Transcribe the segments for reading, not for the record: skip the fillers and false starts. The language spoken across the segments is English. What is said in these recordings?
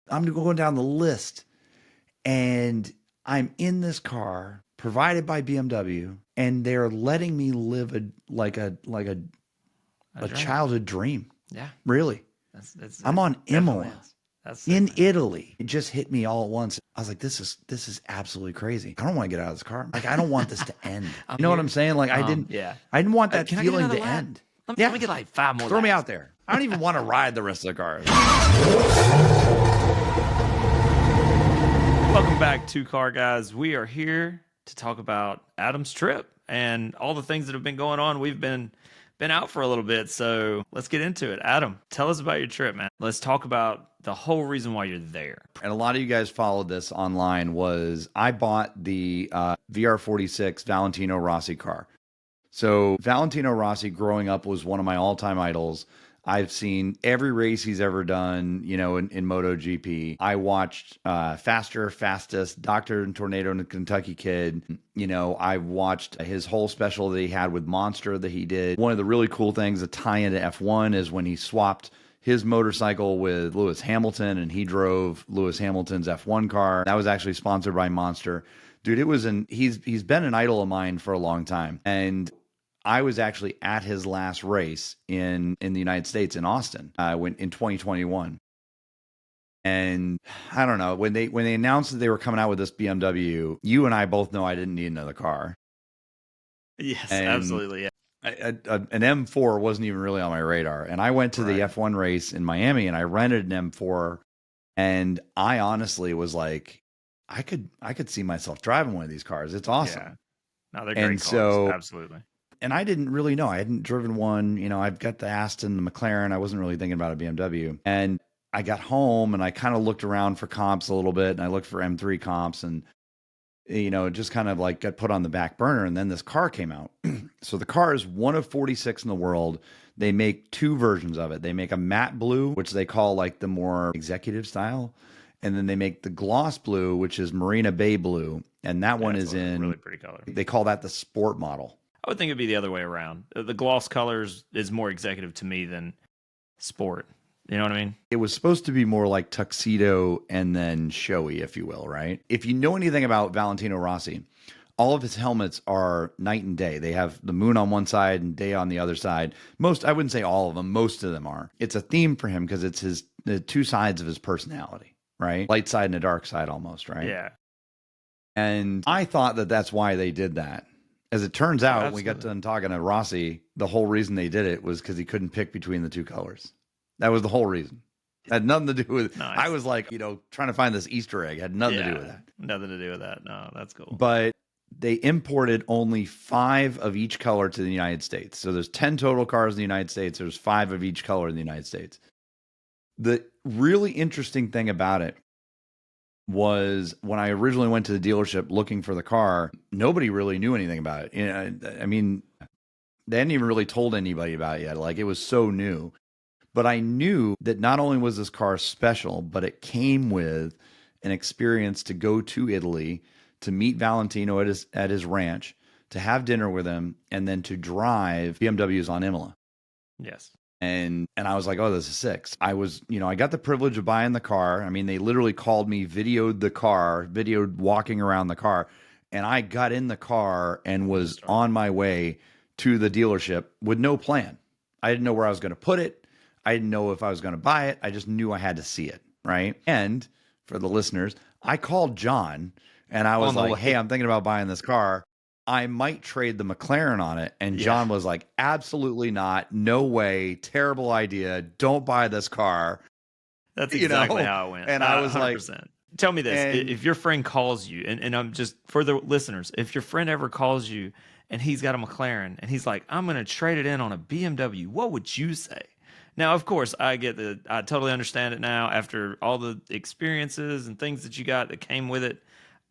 I'm going down the list, and I'm in this car provided by BMW, and they're letting me live a dream. childhood dream. Yeah. Really. I'm on Imola That's sick, in man. Italy. It just hit me all at once. I was like, this is absolutely crazy. I don't want to get out of this car. Like, I don't want this to end. I'm You know what here. I'm saying? Like, Yeah. I didn't want that Can I get feeling another to lap? end. Let me get like 5 more Throw me laps. out there. I don't even want to ride the rest of the car. Welcome back to Car Guys. We are here to talk about Adam's trip and all the things that have been going on. We've been out for a little bit, so let's get into it. Adam, tell us about your trip, man. Let's talk about the whole reason why you're there. And a lot of you guys followed this online. Was I bought the VR46 Valentino Rossi car. So Valentino Rossi growing up was one of my all-time idols. I've seen every race he's ever done, in MotoGP. I watched Faster, Fastest, Doctor and Tornado and the Kentucky Kid. I've watched his whole special that he had with Monster that he did. One of the really cool things, a tie into F1, is when he swapped his motorcycle with Lewis Hamilton, and he drove Lewis Hamilton's F1 car. That was actually sponsored by Monster. Dude, he's been an idol of mine for a long time. And I was actually at his last race in the United States in Austin in 2021. And I don't know, when they announced that they were coming out with this BMW, you and I both know I didn't need another car. Yes, And absolutely. Yeah. an M4 wasn't even really on my radar. And I went to the F1 race in Miami, and I rented an M4, and I honestly was like, I could see myself driving one of these cars. It's awesome. Yeah. No, they're great cars. Absolutely. And I didn't really know. I hadn't driven one. I've got the Aston, the McLaren. I wasn't really thinking about a BMW. And I got home and I kind of looked around for comps a little bit, and I looked for M3 comps, and it just kind of like got put on the back burner. And then this car came out. So the car is one of 46 in the world. They make two versions of it. They make a matte blue, which they call like the more executive style. And then they make the gloss blue, which is Marina Bay blue. And that one is in really pretty color. They call that the sport model. I would think it'd be the other way around. The gloss colors is more executive to me than sport. You know what I mean? It was supposed to be more like tuxedo and then showy, if you will, right? If you know anything about Valentino Rossi, all of his helmets are night and day. They have the moon on one side and day on the other side. I wouldn't say all of them, most of them are. It's a theme for him because it's the two sides of his personality, right? Light side and a dark side almost, right? Yeah. And I thought that that's why they did that. As it turns out, when we got done talking to Rossi, the whole reason they did it was because he couldn't pick between the two colors. That was the whole reason. It had nothing to do with. Nice. I was like, trying to find this Easter egg. It had nothing to do with that. Nothing to do with that. No, that's cool. But they imported only 5 of each color to the United States. So there's 10 total cars in the United States. There's 5 of each color in the United States. The really interesting thing about it was when I originally went to the dealership looking for the car, nobody really knew anything about it. I mean, they hadn't even really told anybody about it yet. Like, it was so new. But I knew that not only was this car special, but it came with an experience to go to Italy, to meet Valentino at his ranch, to have dinner with him, and then to drive BMWs on Imola. Yes. And I was like, oh, this is sick. I got the privilege of buying the car. I mean, they literally called me, videoed the car, videoed walking around the car. And I got in the car and was on my way to the dealership with no plan. I didn't know where I was going to put it. I didn't know if I was going to buy it. I just knew I had to see it, right? And for the listeners, I called John and I was like, hey, I'm thinking about buying this car. I might trade the McLaren on it. And John was like, absolutely not. No way. Terrible idea. Don't buy this car. That's exactly how it went. And I was 100%. Like, tell me this. If your friend calls you, and I'm just, for the listeners, if your friend ever calls you and he's got a McLaren and he's like, I'm going to trade it in on a BMW, what would you say? Now, of course, I totally understand it now after all the experiences and things that you got that came with it.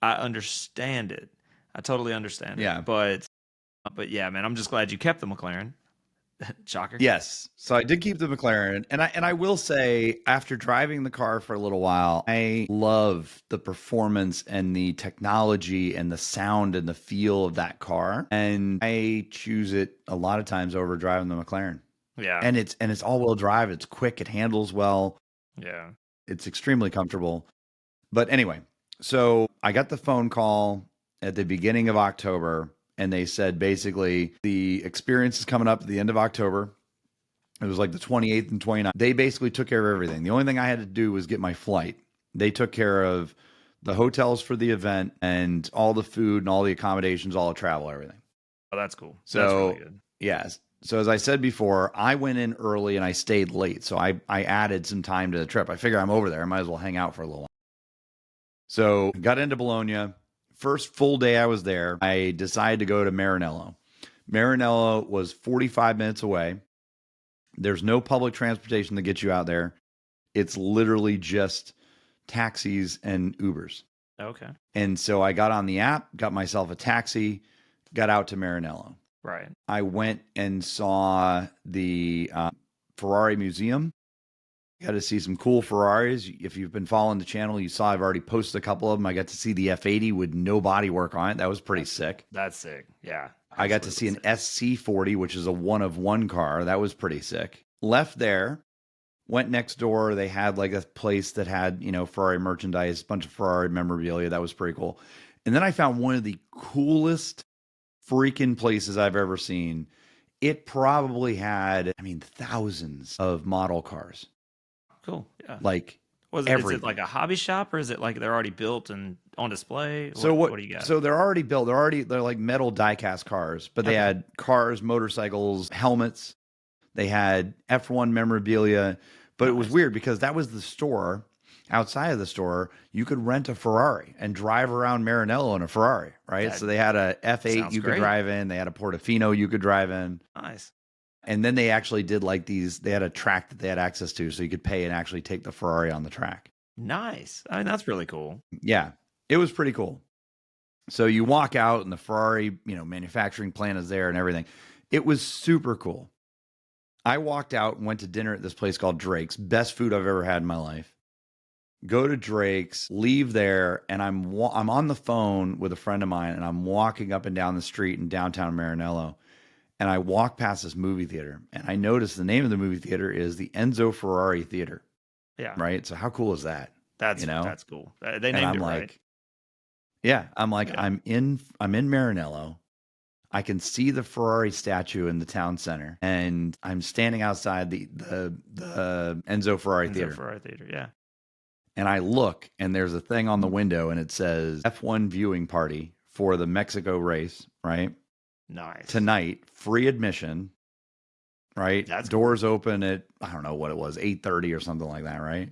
I understand it. I totally understand it. Yeah. But yeah, man, I'm just glad you kept the McLaren. Shocker. Yes. So I did keep the McLaren. And I will say, after driving the car for a little while, I love the performance and the technology and the sound and the feel of that car. And I choose it a lot of times over driving the McLaren. Yeah. And it's all-wheel drive. It's quick. It handles well. Yeah. It's extremely comfortable. But anyway, so I got the phone call at the beginning of October, and they said basically the experience is coming up at the end of October. It was like the 28th and 29th. They basically took care of everything. The only thing I had to do was get my flight. They took care of the hotels for the event and all the food and all the accommodations, all the travel, everything. Oh, that's cool. So, that's really good. yes. So as I said before, I went in early and I stayed late. So I added some time to the trip. I figure I'm over there. I might as well hang out for a little while. So got into Bologna. First full day I was there, I decided to go to Maranello. Maranello was 45 minutes away. There's no public transportation that gets you out there. It's literally just taxis and Ubers. Okay. And so I got on the app, got myself a taxi, got out to Maranello. Right. I went and saw the Ferrari Museum. Got to see some cool Ferraris. If you've been following the channel, you saw I've already posted a couple of them. I got to see the F80 with no body work on it. That was pretty sick. That's sick. Yeah. I got to see an SC40, which is a one-of-one car. That was pretty sick. Left there, went next door. They had like a place that had, Ferrari merchandise, a bunch of Ferrari memorabilia. That was pretty cool. And then I found one of the coolest freaking places I've ever seen. It probably had, thousands of model cars. Cool. Yeah. Like, is it like a hobby shop, or is it like they're already built and on display? So what do you got? So they're already built. They're like metal die-cast cars, but they had cars, motorcycles, helmets. They had F1 memorabilia, but it was weird because that was the store. Outside of the store, you could rent a Ferrari and drive around Maranello in a Ferrari, right? So they had a F8 you could drive in. They had a Portofino you could drive in. Nice. And then they actually did like they had a track that they had access to, so you could pay and actually take the Ferrari on the track. Nice. I mean, that's really cool. Yeah, it was pretty cool. So you walk out and the Ferrari, manufacturing plant is there and everything. It was super cool. I walked out and went to dinner at this place called Drake's. Best food I've ever had in my life. Go to Drake's, leave there, and I'm on the phone with a friend of mine, and I'm walking up and down the street in downtown Maranello. And I walk past this movie theater, and I notice the name of the movie theater is the Enzo Ferrari Theater. Yeah. Right. So how cool is that? That's cool. They named it right. Yeah. I'm in Maranello. I can see the Ferrari statue in the town center, and I'm standing outside the Enzo Ferrari Theater. Ferrari Theater. Yeah. And I look, and there's a thing on the window, and it says F1 viewing party for the Mexico race. Right. Nice. Tonight, free admission, right? That's doors open at, I don't know what it was, 8:30 or something like that, right?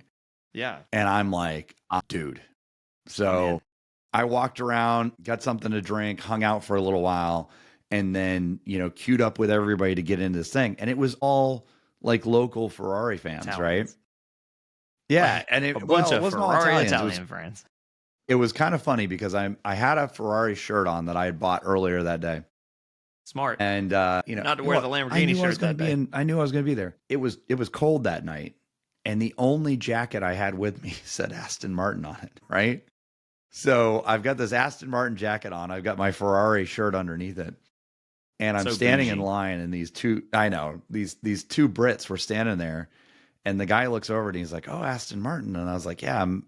Yeah. And I'm like, dude. So I walked around, got something to drink, hung out for a little while, and then, queued up with everybody to get into this thing. And it was all like local Ferrari fans, right? Yeah. Like, and it wasn't all Italian friends. It was kind of funny because I had a Ferrari shirt on that I had bought earlier that day. Smart. And not to wear the Lamborghini shirt that day. I knew I was going to be there. It was cold that night, and the only jacket I had with me said Aston Martin on it, right? So I've got this Aston Martin jacket on. I've got my Ferrari shirt underneath it. And I'm standing in line, and these two two Brits were standing there, and the guy looks over and he's like, "Oh, Aston Martin." And I was like, "Yeah, I'm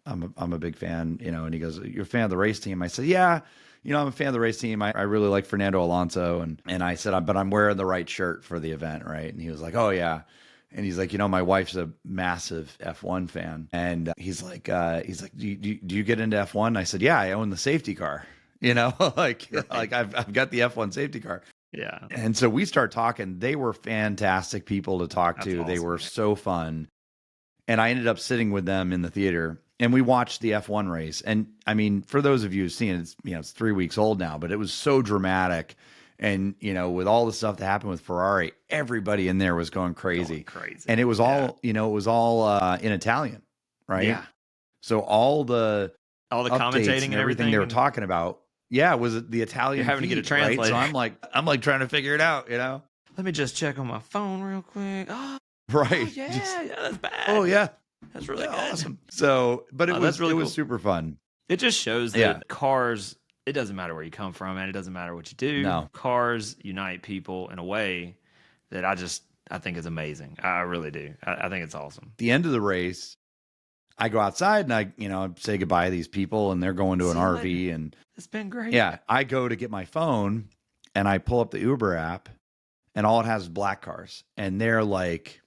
a big fan, and he goes, "You're a fan of the race team?" I said, "Yeah. I'm a fan of the race team. I really like Fernando Alonso." And I said, "But I'm wearing the right shirt for the event, right?" And he was like, "Oh, yeah." And he's like, "My wife's a massive F1 fan." And he's like, "Do you get into F1?" And I said, "Yeah, I own the safety car." Like I've got the F1 safety car. Yeah. And so we start talking. They were fantastic people to talk to. Awesome. They were so fun. And I ended up sitting with them in the theater. And we watched the F1 race. And for those of you who've seen it, it's 3 weeks old now, but it was so dramatic. And, with all the stuff that happened with Ferrari, everybody in there was going crazy. And it was all, in Italian, right? Yeah. So all the commentating and everything they were talking about, was the Italian. You're having to get a translator. Right? So I'm like trying to figure it out, Let me just check on my phone real quick. Oh, right. Oh, yeah, that's bad. Oh, yeah. That's really good. Awesome. So, but it was really was super fun. It just shows that cars, it doesn't matter where you come from, and it doesn't matter what you do. No. Cars unite people in a way that I think is amazing. I really do. I think it's awesome. The end of the race, I go outside and I say goodbye to these people and they're going to an RV and it's been great. Yeah. I go to get my phone and I pull up the Uber app and all it has is black cars and they're like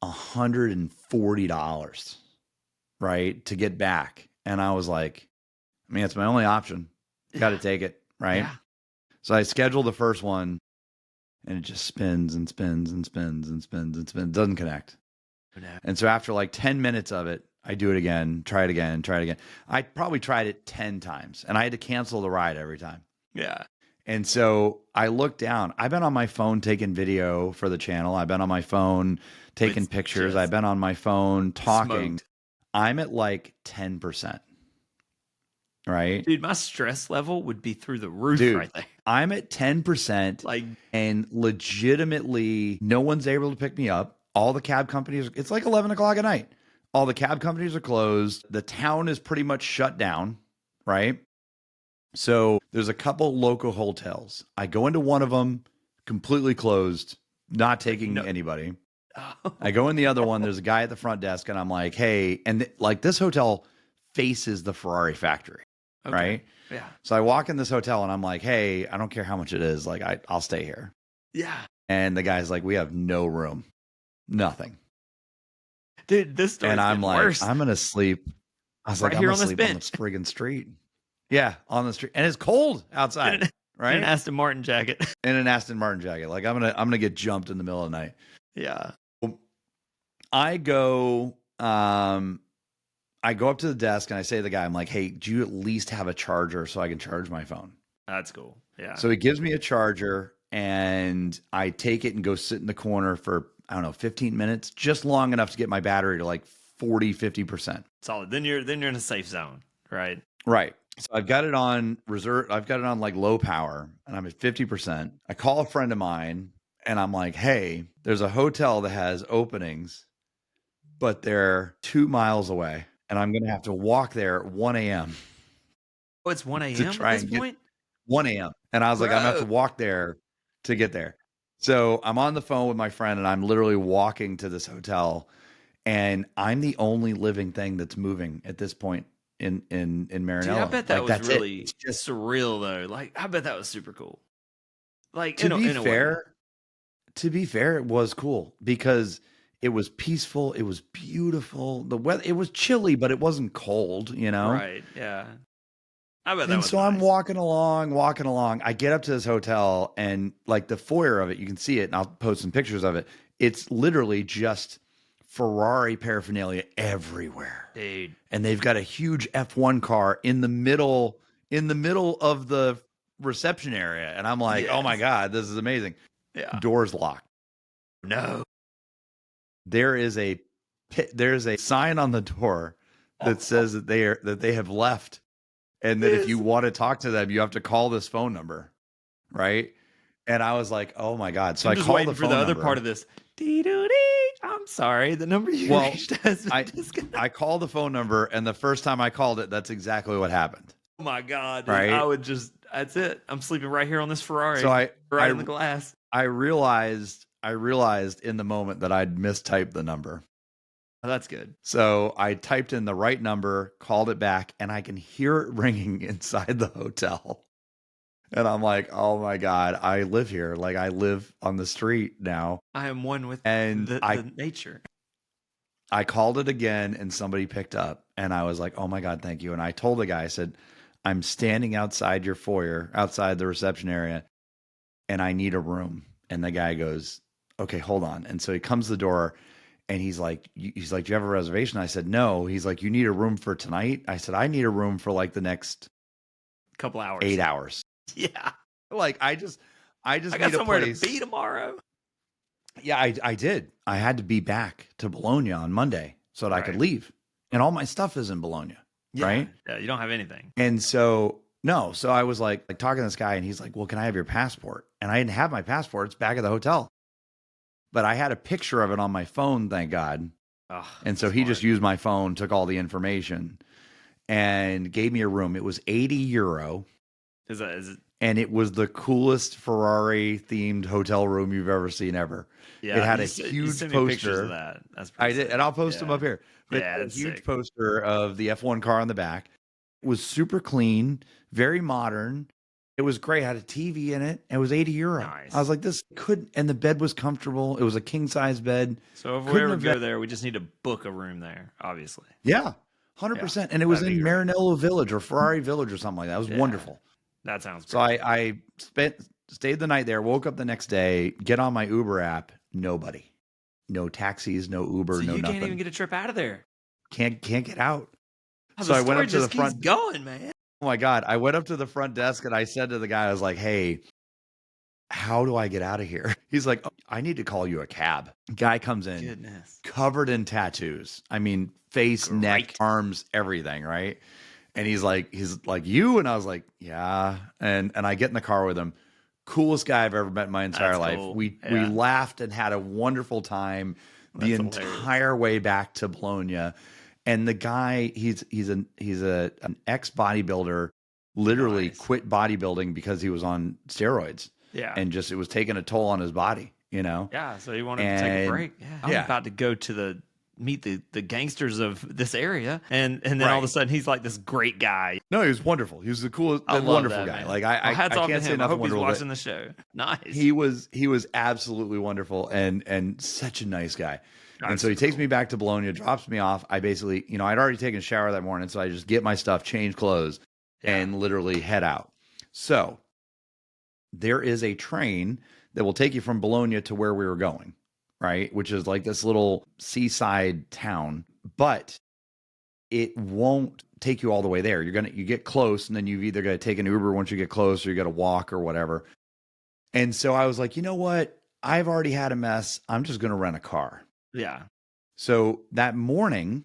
$140, right, to get back. And I was like, I mean, it's my only option. Got to take it, right? Yeah. So I schedule the first one and it just spins and spins and spins and spins and spins. Doesn't connect. And so after like 10 minutes of it, I do it again, try it again, try it again. I probably tried it 10 times and I had to cancel the ride every time. Yeah. And so I looked down. I've been on my phone taking video for the channel. I've been on my phone taking pictures. I've been on my phone talking. Smoked. I'm at like 10%. Right? Dude, my stress level would be through the roof right there. I'm at 10%. Like, and legitimately, no one's able to pick me up. All the cab companies, it's like 11 o'clock at night. All the cab companies are closed. The town is pretty much shut down, right? So there's a couple local hotels. I go into one of them, completely closed, not taking anybody. I go in the other one. There's a guy at the front desk, and I'm like, hey, and like this hotel faces the Ferrari factory, right? Yeah. So I walk in this hotel, and I'm like, hey, I don't care how much it is. Like, I'll stay here. Yeah. And the guy's like, we have no room. Nothing. Dude, this story's and I'm like, worse. I'm going to sleep. I was right like, I'm going to sleep on the friggin' street. Yeah, on the street. And it's cold outside, right? In an Aston Martin jacket. In an Aston Martin jacket. Like I'm gonna get jumped in the middle of the night. Yeah. I go up to the desk and I say to the guy, I'm like, hey, do you at least have a charger so I can charge my phone? That's cool. Yeah. So he gives me a charger and I take it and go sit in the corner for, I don't know, 15 minutes, just long enough to get my battery to like 40, 50%. Solid. Then you're in a safe zone, right? Right. So I've got it on reserve. I've got it on like low power and I'm at 50%. I call a friend of mine and I'm like, hey, there's a hotel that has openings, but they're 2 miles away and I'm going to have to walk there at 1 a.m. Oh, it's 1 a.m. at this point? 1 a.m. And I was like, I'm going to have to walk there to get there. So I'm on the phone with my friend and I'm literally walking to this hotel and I'm the only living thing that's moving at this point in Maranello. Dude, I bet that was really just surreal though. Like, I bet that was super cool. Like, to be fair, it was cool because it was peaceful. It was beautiful. The weather, it was chilly, but it wasn't cold, you know? Right. Yeah. I bet that and was so nice. I'm walking along. I get up to this hotel and like the foyer of it, you can see it and I'll post some pictures of it. It's literally just Ferrari paraphernalia everywhere. Dude. And they've got a huge F1 car in the middle of the reception area. And I'm like, oh my God, this is amazing. Yeah. Doors locked. No. There's a sign on the door that says that they have left. And that if you want to talk to them, you have to call this phone number. Right. And I was like, oh my God. So I called the phone for the other number. part of this. I'm sorry. The number you reached has been disconnected. I called the phone number, and the first time I called it, that's exactly what happened. Oh my God. Dude. Right? That's it. I'm sleeping right here on this Ferrari. So right in the glass. I realized in the moment that I'd mistyped the number. Oh, that's good. So I typed in the right number, called it back, and I can hear it ringing inside the hotel. And I'm like, oh my God, I live here. Like I live on the street now. I am one with the nature. I called it again and somebody picked up and I was like, oh my God, thank you. And I told the guy, I said, I'm standing outside your foyer, outside the reception area, and I need a room. And the guy goes, okay, hold on. And so he comes to the door and he's like, do you have a reservation? I said, no. He's like, you need a room for tonight? I said, I need a room for like the next couple hours, 8 hours. Yeah. Like I got need somewhere to be tomorrow. Yeah, I did. I had to be back to Bologna on Monday so that I could leave. And all my stuff is in Bologna. Yeah. Right? Yeah, you don't have anything. And so I was like talking to this guy and he's like, well, can I have your passport? And I didn't have my passport. It's back at the hotel. But I had a picture of it on my phone, thank God. Oh, and so he just used my phone, took all the information and gave me a room. It was €80. Is it? And it was the coolest Ferrari themed hotel room you've ever seen ever. Yeah, it had a huge poster. Of that. That's I did, and I'll post them up here. But Yeah, had a that's huge sick. poster of the F1 car on the back. It was super clean, very modern. It was great. It had a TV in it. It was €80. I was Nice. like, this couldn't, and the bed was comfortable. It was a king size bed. So if we Couldn't ever have been, go there, we just need to book a room there, obviously. yeah, Yeah, 100%. And it was that'd be in great. Maranello Village or Ferrari Village or something like that. It was Yeah, wonderful. that sounds So great. I stayed the night there, woke up the next day, get on my Uber app, nobody. No taxis, no Uber, So no you can't even nothing. get a trip out of there. Can't get out. Oh, So the I went story up to the just keeps front. going, man. Oh my God. I went up to the front desk and I said to the guy, I was like, hey, how do I get out of here? He's like, oh, I need to call you a cab. Guy comes in Goodness. covered in tattoos. I mean, face, neck, Great. arms, everything, right? And he's like, you? And I was like, yeah. And I get in the car with him. Coolest guy I've ever met in my entire That's life. cool. We Yeah. laughed and had a wonderful time the That's hilarious. entire way back to Bologna. And the guy, he's an ex bodybuilder, literally Nice. quit bodybuilding because he was on steroids. Yeah. And just it was taking a toll on his body, you know? Yeah, so he wanted to take a And break. Yeah. I'm yeah. about to go to meet the gangsters of this area, and then all of a Right. sudden he's like this great guy. No, he was wonderful. He was the coolest, I love wonderful that, guy. man. Like Well, I hats off to can't say him. I enough hope he's wonderful. watching the show. Nice. He was absolutely wonderful and such a nice guy. And That's so he so takes cool. me back to Bologna, drops me off. I basically, I'd already taken a shower that morning, so I just get my stuff, change clothes, Yeah. and literally head out. So there is a train that will take you from Bologna to where we were going, right? Which is like this little seaside town, but it won't take you all the way there. You get close, and then you've either got to take an Uber once you get close, or you got to walk or whatever. And so I was like, you know what? I've already had a mess. I'm just going to rent a car. Yeah. So that morning,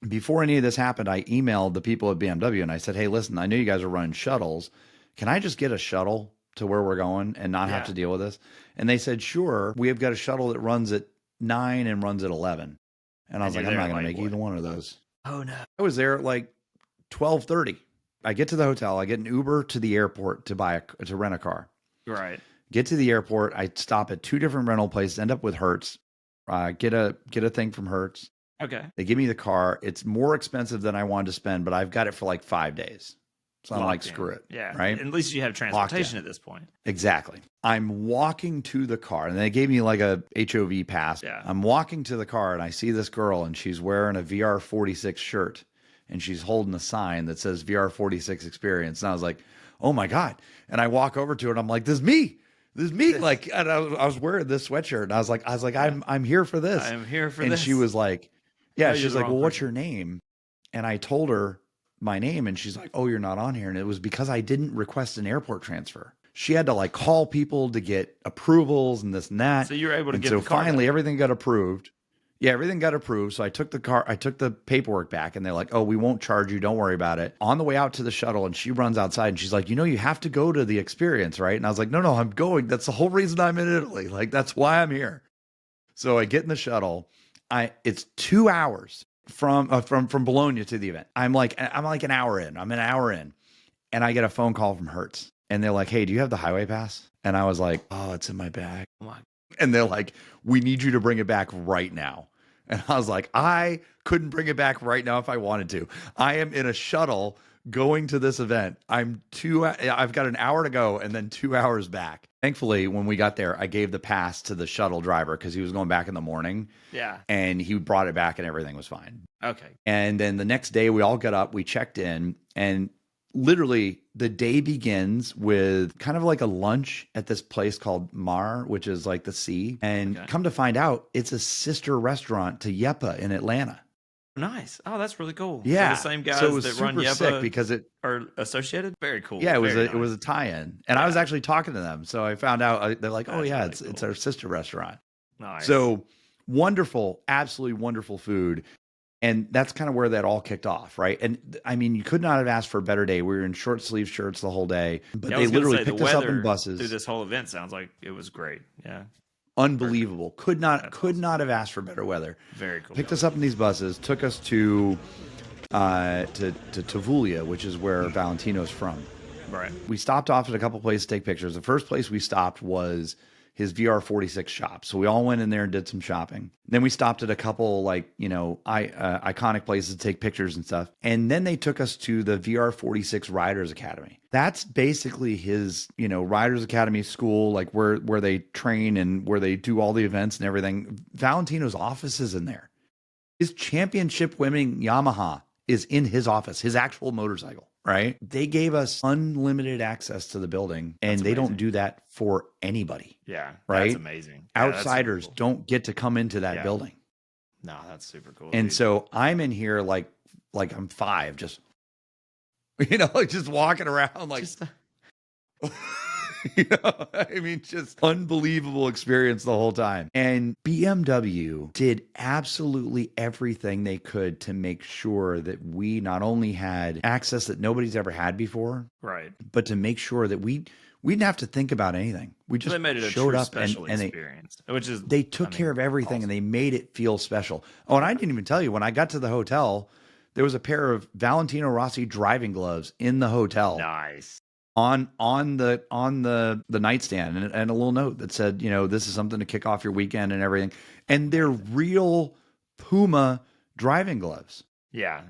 before any of this happened, I emailed the people at BMW and I said, hey, listen, I know you guys are running shuttles. Can I just get a shuttle to where we're going and not have Yeah. to deal with this? And they said, sure. We have got a shuttle that runs at 9 and runs at 11. And I was And like, you're I'm there not going at, to like, make either one of those. Oh no. I was there at like 12:30. I get to the hotel. I get an Uber to the airport to rent a car. Right. Get to the airport. I stop at two different rental places. End up with Hertz. Get a thing from Hertz. Okay. They give me the car. It's more expensive than I wanted to spend, but I've got it for like 5 days. So I'm like, Locked in. screw it. Yeah. Right. At least you have transportation at this point. Exactly. I'm walking to the car and they gave me like a HOV pass. Yeah. I'm walking to the car and I see this girl and she's wearing a VR46 shirt and she's holding a sign that says VR46 experience. And I was like, oh my God. And I walk over to her and I'm like, this is me. This is me. Like, and I was wearing this sweatshirt and I was like, I'm here for this. I'm here for and this. she was like, yeah, No, you're she's the like, wrong well, what's person. your name? And I told her my name and she's like, oh, you're not on here. And it was because I didn't request an airport transfer. She had to like call people to get approvals and this and that. So you were able to and get so the car finally back. everything got approved. Yeah, everything got approved. So I took the paperwork back and they're like, oh, we won't charge you. Don't worry about it. On the way out to the shuttle and she runs outside and she's like, you have to go to the experience, right? And I was like, no, I'm going. That's the whole reason I'm in Italy. Like, that's why I'm here. So I get in the shuttle. It's 2 hours from Bologna to the event. I'm like an hour in. I'm an hour in. And I get a phone call from Hertz. And they're like, hey, do you have the highway pass? And I was like, oh, it's in my bag. Oh my. And they're like, we need you to bring it back right now. And I was like, I couldn't bring it back right now if I wanted to. I am in a shuttle going to this event. I've got an hour to go and then 2 hours back. Thankfully, when we got there, I gave the pass to the shuttle driver because he was going back in the morning. Yeah. And he brought it back and everything was fine. Okay. And then the next day we all got up, we checked in, and literally the day begins with kind of like a lunch at this place called Mar, which is like the sea. And come to find out, it's a sister restaurant to Yepa in Atlanta. Nice. Oh, that's really cool. Yeah. So the same guys so it was that run super Yepa sick because it are associated. Very cool. Yeah, it Very it was nice. a tie-in. And I was actually talking to them. So I found out they're like, oh That's yeah, really it's cool. our sister restaurant. Nice. So wonderful, absolutely wonderful food. And that's kind of where that all kicked off, right? And I mean, you could not have asked for a better day. We were in short sleeve shirts the whole day, but Yeah, I they was gonna literally say, the picked us up in weather buses. through this whole event sounds like it was great. Yeah. Unbelievable. Could not awesome. not have asked for better weather. Very cool. Picked us up in these buses, took us to Tavullia, which is where Valentino's from. Right. We stopped off at a couple places to take pictures. The first place we stopped was his VR46 shop. So we all went in there and did some shopping. Then we stopped at a couple iconic places to take pictures and stuff. And then they took us to the VR46 Riders Academy. That's basically his, Riders Academy school, like where they train and where they do all the events and everything. Valentino's office is in there. His championship winning Yamaha is in his office, his actual motorcycle, right? They gave us unlimited access to the building, and they don't do that for anybody. Yeah, right? That's amazing. Outsiders don't get to come into that building. No, that's super cool. And so I'm in here like I'm 5, just just walking around like just unbelievable experience the whole time. And BMW did absolutely everything they could to make sure that we not only had access that nobody's ever had before, right, but to make sure that we didn't have to think about anything. We just made it showed up special and experience, they took care of everything, awesome. And they made it feel special. Oh, and I didn't even tell you, when I got to the hotel, there was a pair of Valentino Rossi driving gloves in the hotel. Nice. On the nightstand, and a little note that said, this is something to kick off your weekend and everything. And they're real Puma driving gloves. Yeah.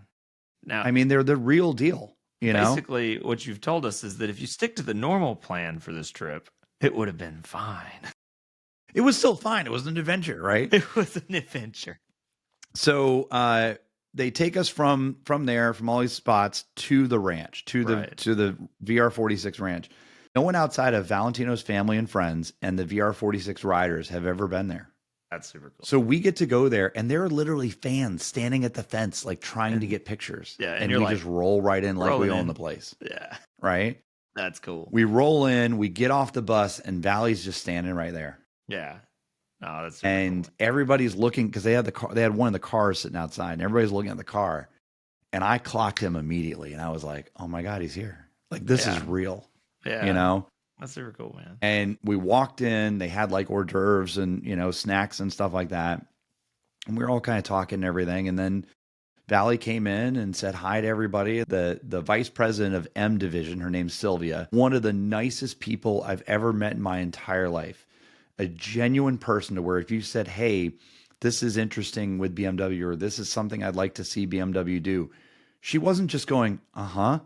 Now, they're the real deal. Basically, what you've told us is that if you stick to the normal plan for this trip, it would have been fine. It was still fine. It was an adventure, right? It was an adventure. So they take us from there, from all these spots, to the ranch, to the VR46 ranch. No one outside of Valentino's family and friends and the VR46 riders have ever been there. That's super cool. So we get to go there, and there are literally fans standing at the fence, like trying to get pictures. Yeah, and we just roll right in like we own the place. Yeah, right. That's cool. We roll in, we get off the bus, and Valley's just standing right there. Yeah. Oh, that's super cool. Everybody's looking, because they had the car. They had one of the cars sitting outside, and everybody's looking at the car. And I clocked him immediately, and I was like, "Oh my God, he's here! Like this is real." Yeah, that's super cool, man. And we walked in. They had like hors d'oeuvres and snacks and stuff like that. And we were all kind of talking and everything. And then Valley came in and said hi to everybody. The vice president of M Division, her name's Sylvia, one of the nicest people I've ever met in my entire life. A genuine person to where if you said, "Hey, this is interesting with BMW," or "This is something I'd like to see BMW do," she wasn't just going, "Uh-huh."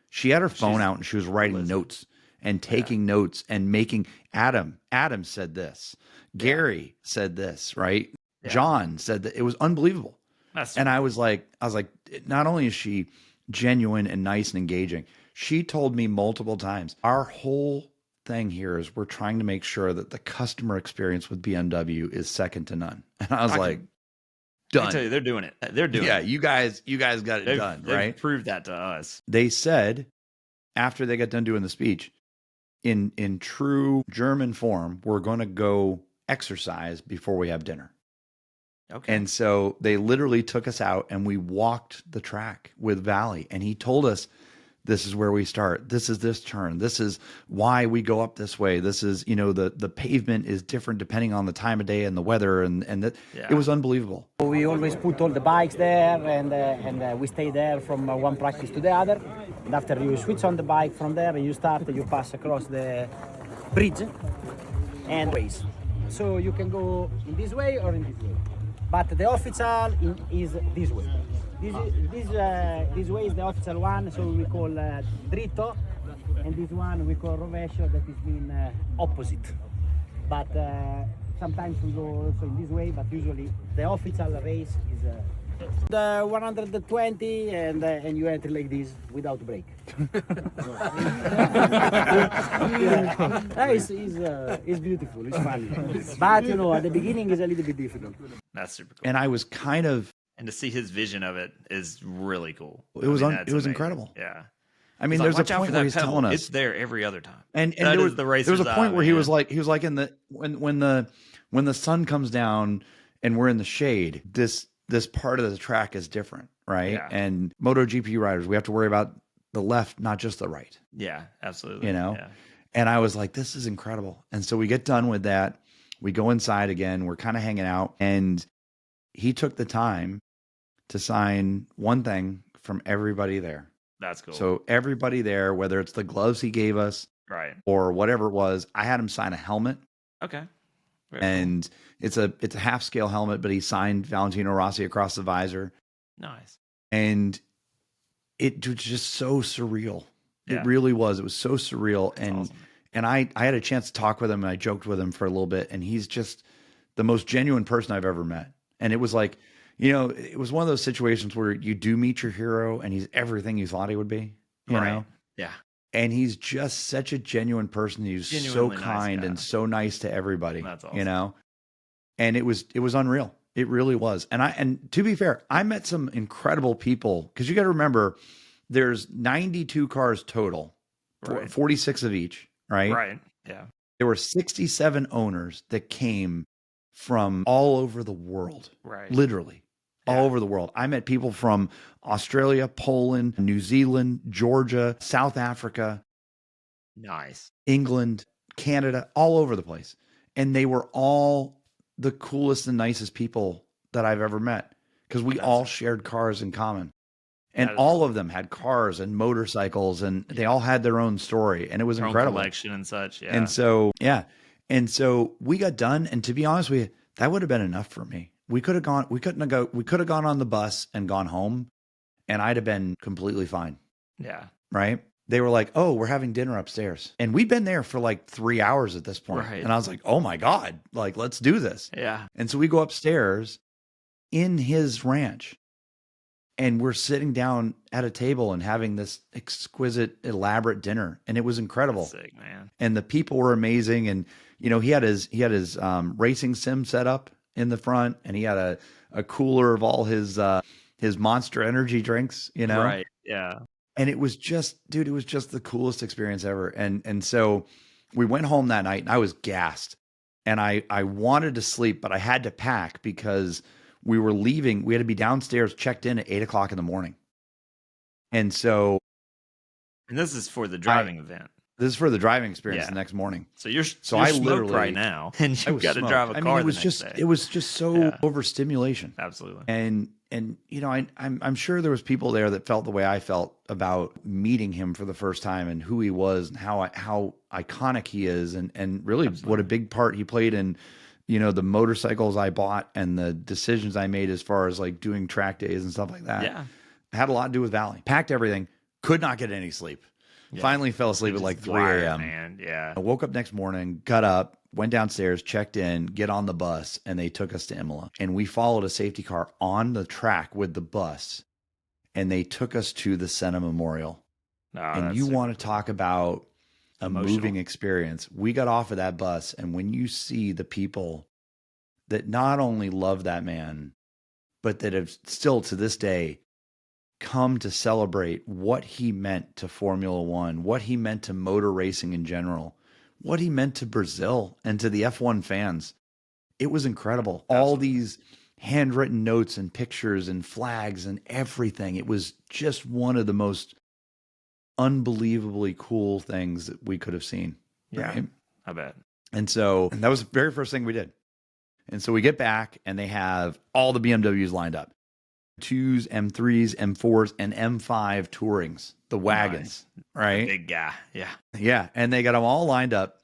She had her phone out and she was writing notes and taking notes and making Adam said this. Gary said this, right? Yeah. John said that. It was unbelievable. And I was like, not only is she genuine and nice and engaging, she told me multiple times, our whole thing here is we're trying to make sure that the customer experience with BMW is second to none. And I was like, done. I tell you, they're doing it. They're doing it. Yeah, you guys got it done, right? They've proved that to us. They said, after they got done doing the speech, in true German form, we're going to go exercise before we have dinner. Okay. And so they literally took us out and we walked the track with Valley, and he told us, this is where we start. This is this turn. This is why we go up this way. This is, the pavement is different depending on the time of day and the weather. And it was unbelievable. We always put all the bikes there and we stay there from one practice to the other. And after you switch on the bike from there, you pass across the bridge and race. So you can go in this way or in this way. But the official is this way. This way is the official one, so we call dritto, and this one we call rovescio, that is mean opposite. But sometimes we go also in this way, but usually the official race is the 120, and you enter like this without break. It's beautiful, it's funny. But at the beginning is a little bit difficult. That's super cool. And I was kind of, and to see his vision of it is really cool. It was incredible. Yeah. There's a point where he's telling us it's there every other time. And there was a point where he was like in the when the sun comes down and we're in the shade, this part of the track is different, right? Yeah. And MotoGP riders, we have to worry about the left, not just the right. Yeah, absolutely. Yeah. And I was like, this is incredible. And so we get done with that. We go inside again. We're kind of hanging out, and he took the time to sign one thing from everybody there. That's cool. So everybody there, whether it's the gloves he gave us, right, or whatever it was, I had him sign a helmet. Okay. Very And it's a half scale helmet, but he signed Valentino Rossi across the visor. Nice. And it was just so surreal. Yeah. It really was. It was so surreal. That's awesome. And I had a chance to talk with him, and I joked with him for a little bit, and he's just the most genuine person I've ever met. And it was like, it was one of those situations where you do meet your hero and he's everything you thought he would be, you know? Yeah. And he's just such a genuine person. He's Genuinely so nice kind guy. and so nice to everybody. That's awesome. And it was unreal. It really was. And to be fair, I met some incredible people, because you got to remember there's 92 cars total, 46 of each, right? Right. Yeah. There were 67 owners that came from all over the world. Right. Literally. All over the world. I met people from Australia, Poland, New Zealand, Georgia, South Africa. Nice. England, Canada, all over the place. And they were all the coolest and nicest people that I've ever met, because we all shared cars in common. And all of them had cars and motorcycles, and they all had their own story, and it was incredible. Collection and such. Yeah. And so, And so we got done, and to be honest with you, that would have been enough for me. We could have gone on the bus and gone home, and I'd have been completely fine. Yeah. Right? They were like, "Oh, we're having dinner upstairs." And we'd been there for like 3 hours at this point. Right. And I was like, "Oh my God, like, let's do this." Yeah. And so we go upstairs in his ranch, and we're sitting down at a table and having this exquisite, elaborate dinner. And it was incredible. That's sick, man. And the people were amazing. And, he had his racing sim set up in the front, and he had a cooler of all his Monster Energy drinks, Right. Yeah. And it was just, dude, it was just the coolest experience ever. And so we went home that night, and I was gassed, and I wanted to sleep, but I had to pack because we were leaving. We had to be downstairs, checked in at 8:00 in the morning. And so, and this is for the driving event. This is for the driving experience the next morning. So you're I literally right now, and you've got to drive a car. It was just so overstimulation. Absolutely. And I'm sure there was people there that felt the way I felt about meeting him for the first time, and who he was, and how iconic he is, and really what a big part he played in, the motorcycles I bought and the decisions I made as far as like doing track days and stuff like that. Yeah. It had a lot to do with Valley. Packed everything, could not get any sleep. Yeah. Finally fell asleep at like 3 a.m. Man, yeah. I woke up next morning, got up, went downstairs, checked in, get on the bus, and they took us to Imola. And we followed a safety car on the track with the bus, and they took us to the Senna Memorial. And you want to talk about a moving experience. We got off of that bus, and when you see the people that not only love that man, but that have still to this day come to celebrate what he meant to Formula One, what he meant to motor racing in general, what he meant to Brazil and to the F1 fans. It was incredible. Absolutely. All these handwritten notes and pictures and flags and everything. It was just one of the most unbelievably cool things that we could have seen. Yeah, right? I bet. And that was the very first thing we did. And so we get back, and they have all the BMWs lined up. 2s, M3s, M4s, and M5 Tourings, the wagons, right? The big guy, yeah. Yeah, and they got them all lined up.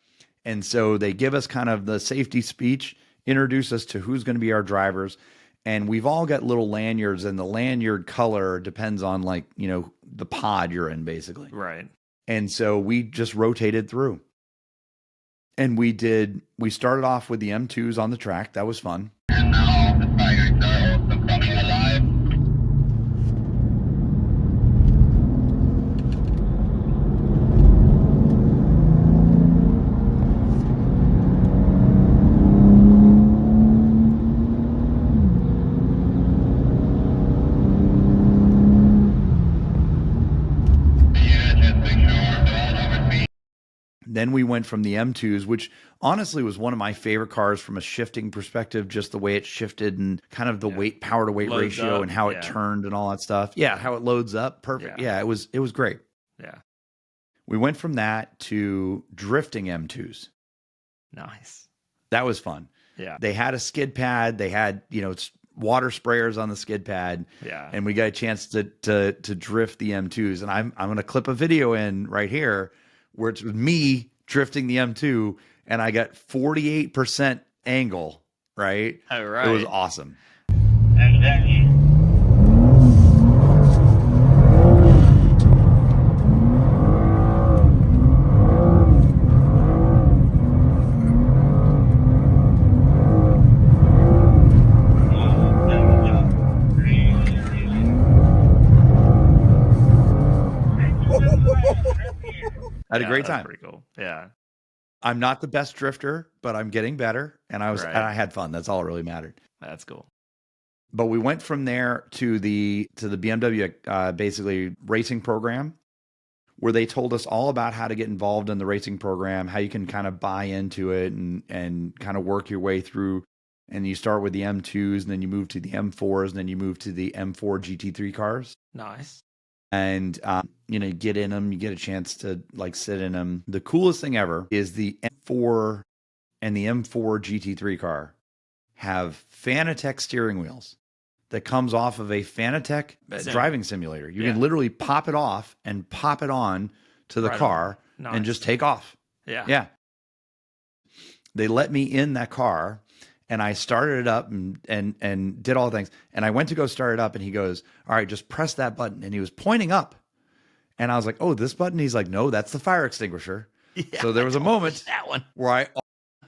And so they give us kind of the safety speech, introduce us to who's going to be our drivers. And we've all got little lanyards, and the lanyard color depends on the pod you're in, basically. Right. And so we just rotated through. And we started off with the M2s on the track. That was fun. And now the Tigers are also coming alive. Then we went from the M2s, which honestly was one of my favorite cars from a shifting perspective, just the way it shifted and kind of the weight, power to weight ratio and how it turned and all that stuff. Yeah, how it loads up. Perfect. Yeah, it was great. Yeah. We went from that to drifting M2s. Nice. That was fun. Yeah. They had a skid pad. They had, water sprayers on the skid pad. Yeah. And we got a chance to drift the M2s. And I'm going to clip a video in right here where it's me drifting the M2, and I got 48% angle, right? All It was right. awesome. Exactly. I had a great That's time. pretty cool. Yeah. I'm not the best drifter, but I'm getting better, and Right. I had fun. That's all that really mattered. That's cool. But we went from there to the BMW basically racing program, where they told us all about how to get involved in the racing program, how you can kind of buy into it and kind of work your way through. And you start with the M2s, and then you move to the M4s, and then you move to the M4 GT3 cars. Nice. And you know, you get in them, you get a chance to like sit in them. The coolest thing ever is the M4 and the M4 GT3 car have Fanatec steering wheels that comes off of a Fanatec driving simulator. You can literally pop it off and pop it on to the car and just take off. Yeah. Yeah. They let me in that car, and I started it up and did all the things. And I went to go start it up, and he goes, all right, just press that button. And he was pointing up. And I was like, oh, this button? He's like, no, that's the fire extinguisher. Yeah, so there was a moment that one where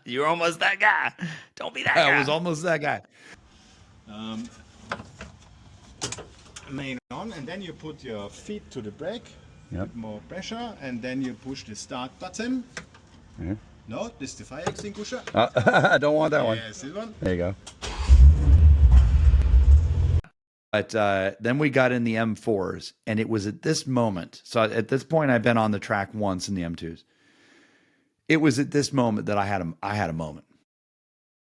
you're almost that guy. Don't be that guy. I was almost that guy. Main on, and then you put your feet to the brake, Yep. with more pressure, and then you push the start button. Mhm. No, this is the fire extinguisher. I don't want that one. Yes, this one. There you go. But then we got in the M4s, and it was at this moment. So at this point, I've been on the track once in the M2s. It was at this moment that I had a moment.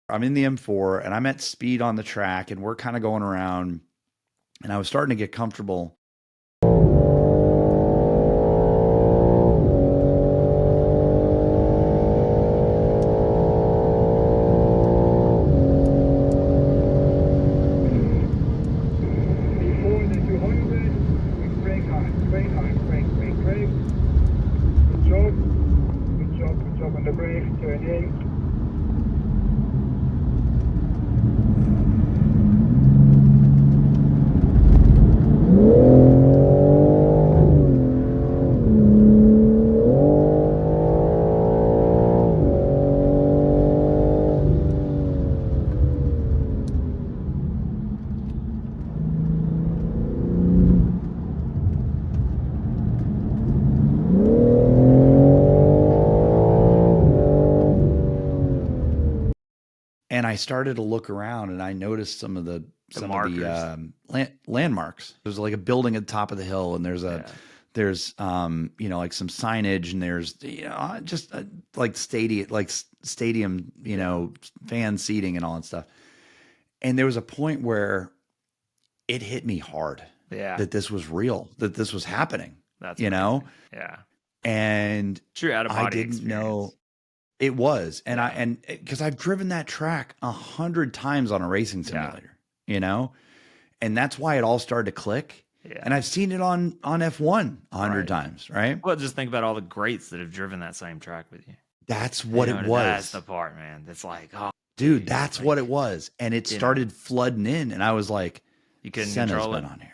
I'm in the M4, and I'm at speed on the track, and we're kind of going around, and I was starting to get comfortable. And I started to look around, and I noticed some of the landmarks. There's like a building at the top of the hill, and there's you know, like some signage, and there's, you know, just like stadium, you know, fan seating and all that stuff. And there was a point where it hit me hard that this was real, that this was happening. That's you amazing. know, Yeah. and True out of body I didn't know. It was. And because I've driven that track 100 times on a racing simulator, you know, and that's why it all started to click. Yeah. And I've seen it on F1 100 times, right? Well, just think about all the greats that have driven that same track with you. That's what it was. That's the part, man. It's like, oh, dude, that's what it was. And it started flooding in, and I was like, you couldn't Senna's control been it. on here.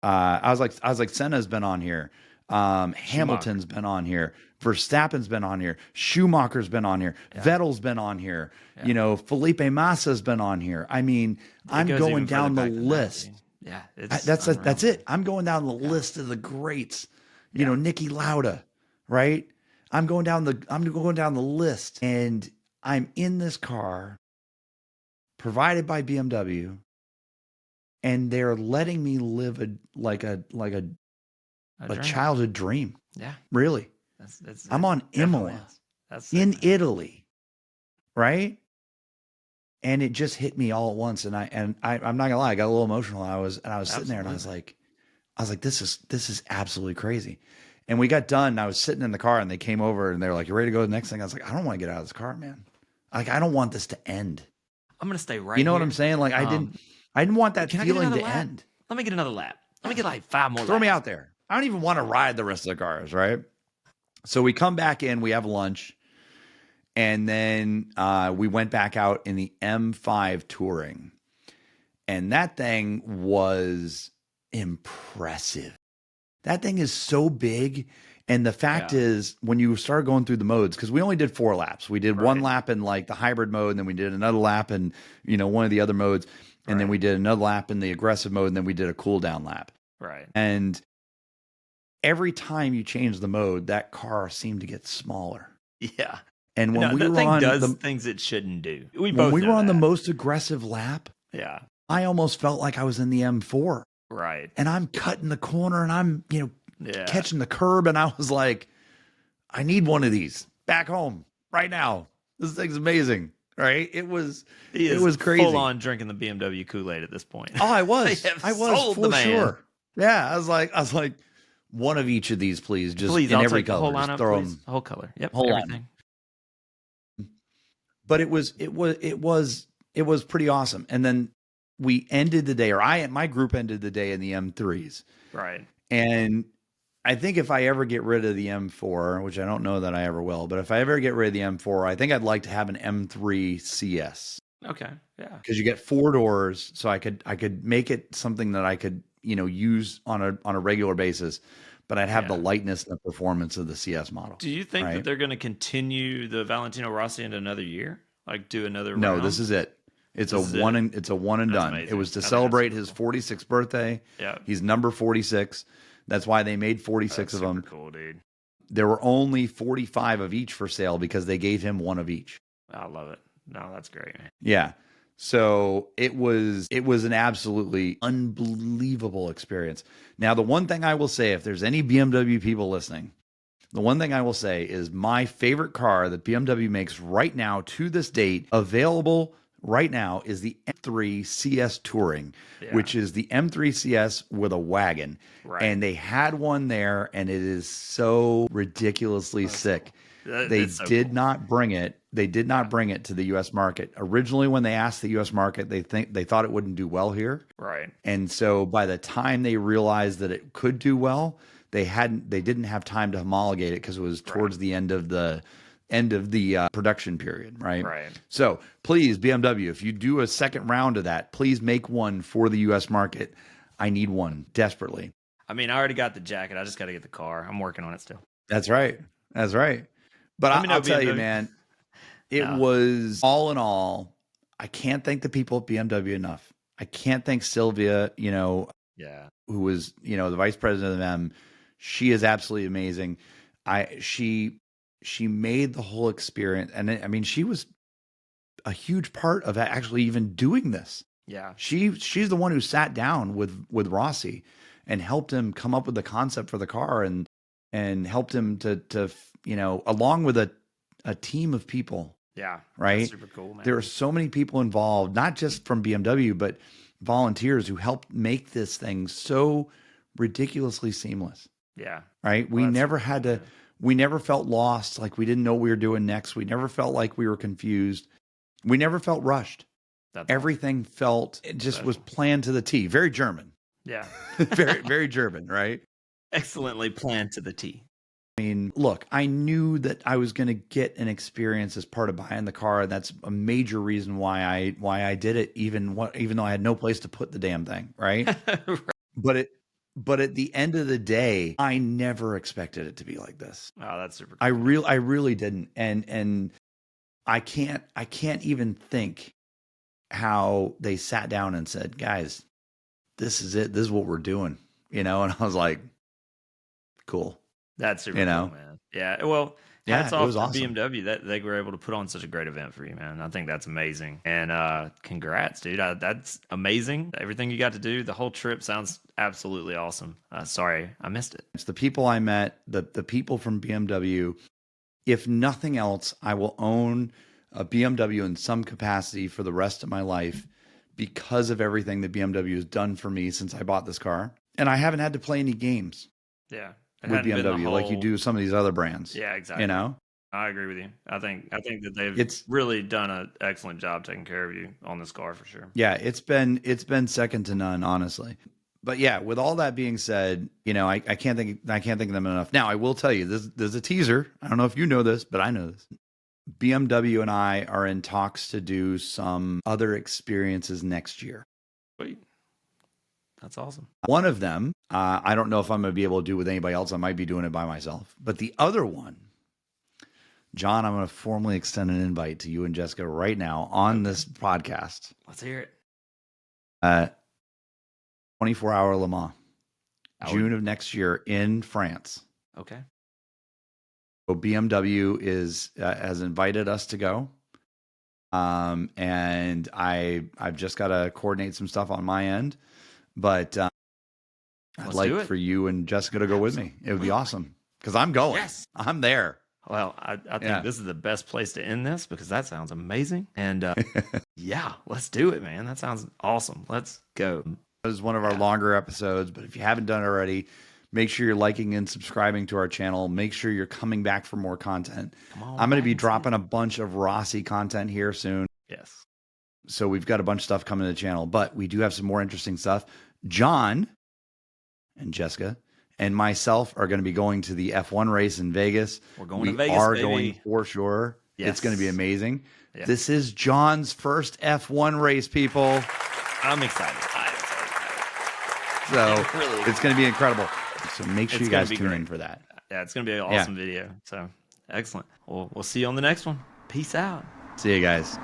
I was like, Senna's been on here. Hamilton's been on here. Verstappen's been on here. Schumacher's been on here. Vettel's been on here. You know, Felipe Massa's been on here. I mean, I'm going down the list. Yeah, that's it. I'm going down the list of the greats. You know, Niki Lauda, right? I'm going down the list, and I'm in this car provided by BMW, and they're letting me live a childhood dream. Yeah, really. I'm on Imola in Italy, right? And it just hit me all at once, and I'm not gonna lie, I got a little emotional. I was sitting there, and I was like, this is absolutely crazy. And we got done, and I was sitting in the car, and they came over, and they were like, "You ready to go to the next thing?" I was like, "I don't want to get out of this car, man. Like, I don't want this to end. I'm gonna stay right. You know here. what I'm saying? Like, I didn't want that feeling to end. Let me get another lap. Let me get like 5 more. Throw me out there. I don't even want to ride the rest of the cars, right? So we come back in, we have lunch, And then we went back out in the M5 Touring. And that thing was impressive. That thing is so big. And the fact is, when you start going through the modes, because we only did 4 laps. We did one lap in like the hybrid mode, and then we did another lap in, one of the other modes. And then we did another lap in the aggressive mode, and then we did a cool down lap. Right. And every time you change the mode, that car seemed to get smaller. Yeah. And when we that were thing on does things it shouldn't do. when we were on the most aggressive lap, yeah, I almost felt like I was in the M4. Right. And I'm cutting the corner, and I'm, catching the curb, and I was like, I need one of these back home right now. This thing's amazing, right? It was crazy. Full on drinking the BMW Kool-Aid at this point. Oh, I was sold for the man. sure. Yeah, I was like, one of each of these, please, just please, in I'll every take the color. whole Just lineup, throw please. them. The whole color. Yep. Whole everything. But it was pretty awesome. And then we ended the day, or my group ended the day in the M3s. Right. And I think if I ever get rid of the M4, which I don't know that I ever will, but if I ever get rid of the M4, I think I'd like to have an M3 CS. Okay. Yeah. Because you get 4 doors, so I could make it something that I could, use on a regular basis, but I'd have the lightness and the performance of the CS model. Do you think that they're going to continue the Valentino Rossi into another year? Like do another No, round? this is it. It's a one and That's done. amazing. It was to I think celebrate that's his 46th birthday. Yeah. He's number 46. That's why they made 46 That's of them. super cool, dude. There were only 45 of each for sale because they gave him one of each. I love it. No, that's great, man. Yeah. So it was an absolutely unbelievable experience. Now, the one thing I will say, if there's any BMW people listening, the one thing I will say is my favorite car that BMW makes right now to this date, available right now, is the M3 CS Touring, which is the M3 CS with a wagon. Right. And they had one there, and it is so ridiculously sick. They did not bring it. They did not bring it to the U.S. market. Originally, when they asked the U.S. market, they thought it wouldn't do well here. Right. And so by the time they realized that it could do well, they didn't have time to homologate it because it was towards the end of the production period, right? Right. So please, BMW, if you do a second round of that, please make one for the U.S. market. I need one desperately. I mean, I already got the jacket. I just got to get the car. I'm working on it still. That's right. That's right. But I'll tell you, man, it was all in all, I can't thank the people at BMW enough. I can't thank Sylvia, who was, the vice president of them. She is absolutely amazing. She made the whole experience. And I mean, she was a huge part of actually even doing this. Yeah. She's the one who sat down with Rossi and helped him come up with the concept for the car and helped him to along with a team of people. Yeah. Right. That's super cool, man. There are so many people involved, not just from BMW, but volunteers who helped make this thing so ridiculously seamless. Yeah. Right. We never had to, we never felt lost. Like we didn't know what we were doing next. We never felt like we were confused. We never felt rushed. Everything felt, it just was planned to the T. Very German. Yeah. Very, very German. Right. Excellently planned to the T. I mean, look, I knew that I was going to get an experience as part of buying the car. That's a major reason why I did it, even though I had no place to put the damn thing, right? Right. But at the end of the day, I never expected it to be like this. Oh, that's super cool. I really didn't. And I can't even think how they sat down and said, guys, this is it. This is what we're doing, And I was like, cool. That's super cool, man. Yeah. Well, hats off to awesome. BMW that they were able to put on such a great event for you, man. I think that's amazing. And congrats, dude. That's amazing. Everything you got to do, the whole trip sounds absolutely awesome. Sorry, I missed it. It's the people I met, the people from BMW. If nothing else, I will own a BMW in some capacity for the rest of my life because of everything that BMW has done for me since I bought this car. And I haven't had to play any games. Yeah. With BMW, like you do some of these other brands. Yeah, exactly. I agree with you. I think that they've really done an excellent job taking care of you on this car for sure. Yeah, it's been second to none, honestly. But yeah, with all that being said, I can't think of them enough. Now, I will tell you, there's a teaser. I don't know if you know this, but I know this. BMW and I are in talks to do some other experiences next year. Sweet. That's awesome. One of them, I don't know if I'm going to be able to do with anybody else. I might be doing it by myself. But the other one, John, I'm going to formally extend an invite to you and Jessica right now on this podcast. Let's hear it. 24-hour Le Mans, June of next year in France. Okay. So BMW has invited us to go. And I've just got to coordinate some stuff on my end. But I'd like for you and Jessica to go with me. It would be awesome because I'm going. Yes. I'm there. Well, I think this is the best place to end this because that sounds amazing. And yeah, let's do it, man. That sounds awesome. Let's go. This is one of our longer episodes, but if you haven't done it already, make sure you're liking and subscribing to our channel. Make sure you're coming back for more content. I'm going to be dropping a bunch of Rossi content here soon. Yes. So we've got a bunch of stuff coming to the channel, but we do have some more interesting stuff. John and Jessica and myself are going to be going to the F1 race in Vegas. We're going to Vegas, We are baby. going for sure. Yes. It's going to be amazing. Yes. This is John's first F1 race, people. I'm excited. So Really. it's going to be incredible. So make sure you guys tune in for that. Yeah, it's going to be an awesome video. So excellent. We'll see you on the next one. Peace out. See you guys.